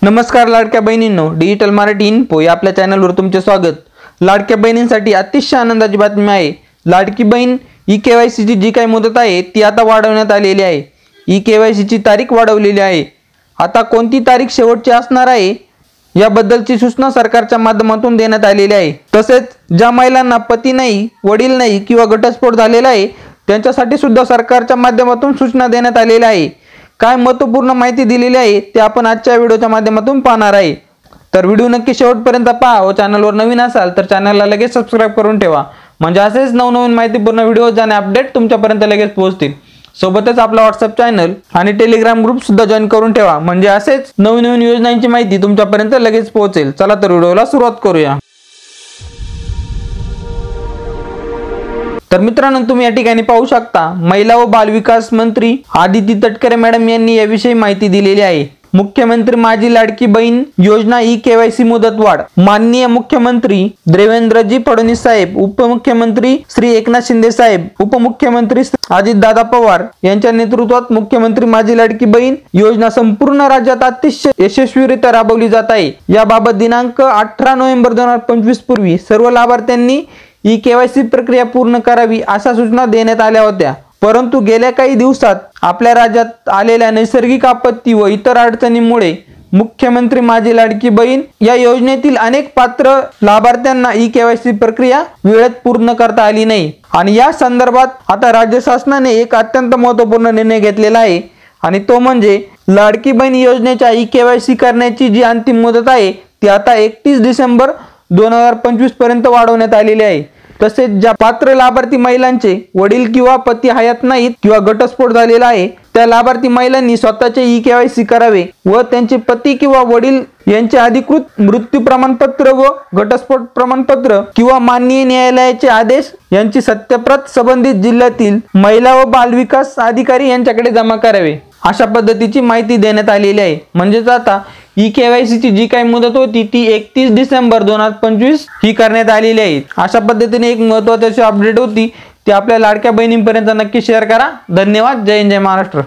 नमस्कार लाडक्या बहिणींनो, digital Marathi info या आपल्या चॅनलवर तुमचे स्वागत। लाडक्या बहिणींसाठी अतिशय आनंदाची बातमी आहे। लाडकी बहीण ई-केवायसी ची जी काही मुदत आहे ती आता वाढवण्यात आलेली आहे। ई-केवायसी ची तारीख वाढवलेली आहे। आता कोणती तारीख शेवटची असणार आहे याबद्दलची सूचना सरकारच्या माध्यमातून देण्यात आलेली आहे। तसेच ज्या महिलांना पती नाही, वडील नाही किंवा घटस्फोट झालेला आहे त्यांच्यासाठी सुद्धा सरकारच्या माध्यमातून सूचना देण्यात आलेल्या आहे। काय महत्त्वपूर्ण माहिती दिलेली आहे ते आपण आजच्या व्हिडिओच्या माध्यमातून पाहणार आहे। तर व्हिडिओ नक्की शेवटपर्यंत पहा व चॅनलवर नवीन असाल तर चॅनलला लगेच सबस्क्राइब करून ठेवा, म्हणजे असेच नवनवीन माहितीपूर्ण व्हिडिओ आणि अपडेट तुमच्यापर्यंत लगेच पोहोचतील। सोबतच आपला व्हॉट्सअप चॅनल आणि टेलिग्राम ग्रुप सुद्धा जॉइन करून ठेवा, म्हणजे असेच नवीन योजनांची माहिती तुमच्यापर्यंत लगेच पोहोचेल। चला तर व्हिडिओला सुरुवात करूया। तर मित्रांनो, तुम्ही या ठिकाणी पाहू शकता महिला व बाल विकास मंत्री आदिती तटकरे मॅडम यांनी याविषयी माहिती दिलेली आहे। मुख्यमंत्री माझी लाडकी बहीण योजना ई-केवायसी मुदत वाढ। माननीय मुख्यमंत्री देवेंद्रजी फडणवीस साहेब, उपमुख्यमंत्री श्री एकनाथ शिंदे साहेब, उपमुख्यमंत्री अजितदादा पवार यांच्या नेतृत्वात मुख्यमंत्री माझी लाडकी बहीण योजना संपूर्ण राज्यात अतिशय यशस्वीरित्या राबवली जात आहे। याबाबत दिनांक 18 नोव्हेंबर 2025 पूर्वी सर्व लाभार्थ्यांनी ई-केवायसी प्रक्रिया पूर्ण करावी अशा सूचना देण्यात आल्या होत्या। परंतु गेल्या काही दिवसात आपल्या राज्यात आलेल्या नैसर्गिक आपत्ती व इतर अडचणींमुळे मुख्यमंत्री माझी लाडकी बहीण या योजनेतील अनेक पात्र लाभार्थ्यांना ई-केवायसी प्रक्रिया वेळेत पूर्ण करता आली नाही आणि या संदर्भात आता राज्य शासनाने एक अत्यंत महत्त्वपूर्ण निर्णय घेतलेला आहे आणि तो म्हणजे लाडकी बहीण योजनेच्या ई-केवायसी करण्याची जी अंतिम मुदत आहे ती आता 31 डिसेंबर 2025 पर्यंत वाढवण्यात आलेली आहे। तसेच ज्या पात्र लाभार्थी महिलांचे वडील किंवा पती हयात नाहीत किंवा घटस्फोट झालेला आहे त्या लाभार्थी महिलांनी स्वतःचे ई-केवायसी करावे व त्यांचे पती किंवा वडील यांचे अधिकृत मृत्यू प्रमाणपत्र व घटस्फोट प्रमाणपत्र किंवा माननीय न्यायालयाचे आदेश यांची सत्यप्रत संबंधित जिल्ह्यातील महिला व बाल विकास अधिकारी यांच्याकडे जमा करावे अशा पद्धतीची माहिती देण्यात आलेली आहे। म्हणजेच आता ई-केवायसी ची जी काही मुदत होती ती 31 डिसेंबर 2025 ही करण्यात आलेली आहे। अशा पद्धतीने एक महत्त्वाची अपडेट होती ती आपल्या लाडक्या बहिणींपर्यंत नक्की शेअर करा। धन्यवाद। जय हिंद, जय महाराष्ट्र।